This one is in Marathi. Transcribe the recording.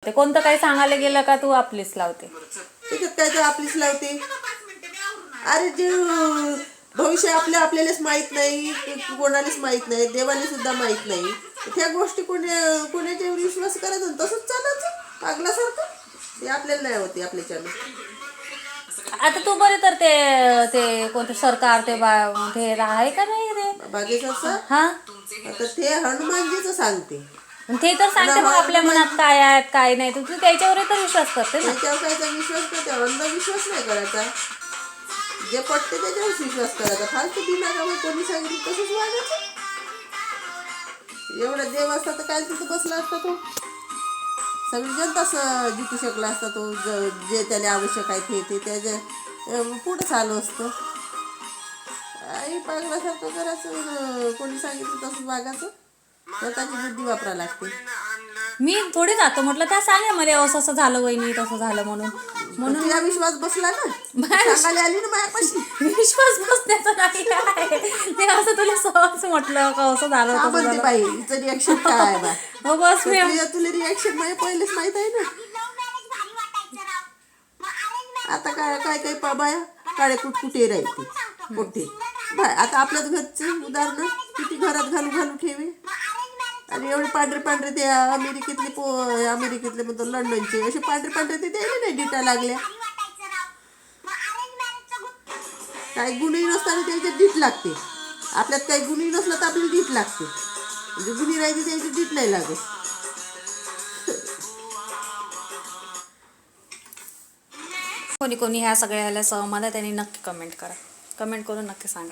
करते. कोणतं काही सांगायला गेलं का तू आपलीच लावते. त्याच्यात काय तर आपलीच लावते. अरे जे भविष्य आपल्यालाच माहित नाही, कोणालाच माहित नाही, देवाला सुद्धा माहित नाही. त्या गोष्टी कोणाच्यावर विश्वास करायचा आणि तसंच चालायचं पागलासारखं. ते आपल्याला नाही होते आपल्याच्यानं. आता तू बरे तर ते कोणते सरकार ते आहे का नाही रे बागेचं हा, आता ते हनुमानजीचं सांगते. ते तर सांगते मग आपल्या मनात काय आहे काय नाही. तू त्याच्यावर तर विश्वास करते ना. त्याच्यावर कायचा विश्वास करते, अंधविश्वास नाही करायचा. जे पटते त्याच्यावर विश्वास करायचा. फालतू बिनाकामी कोणी सांगितलं तसंच वागायचं. एवढा देव असता तर काय तिथं बसला असता तो. सगळी जनताच जिंकू शकला असता तो. जे त्याला आवश्यक आहे ते त्याच्या पुढं चालू असतं. आई पागलासारखं करायचं, कोणी सांगितलं तसंच वागायचं. स्वतःची बुद्धी वापरायला लागते. मी थोडी जातो म्हटलं त्या सांगा मला असं असं झालं वहिनी तसं झालं म्हणून तुला विश्वास बसला ना, सांगायला आली ना माझ्यापाशी. विश्वास बसण्याचं नाही काय ते असं तुला सहज म्हटलं का असं झालं का तसं म्हणते झालं. बाई हिचं रिॲक्शन काय आहे बा. हो बस मी तुला रिॲक्शन माझ्या पहिलेच माहित आहे ना. आता काय बाया काळे कुठे राहते कुठे बाय. आता आपल्याच घरचे उदाहरण किती घरात घालू ठेवे. आणि एवढे पांढरे ते अमेरिकेतले म्हणतो लंडनचे असे पांढरे ते द्यायला नाही डिटा लागल्या. काही गुन्हे नसताना त्याच्यात डीट लागते. आपल्यात काही गुन्हे नसला तर आपल्याला डीट लागते. म्हणजे गुन्हे राहायचे त्याची डीट नाही लागत. कोणी ह्या सगळ्याला सहमत आहे त्यांनी नक्की कमेंट करा. कमेंट करून नक्की सांगा.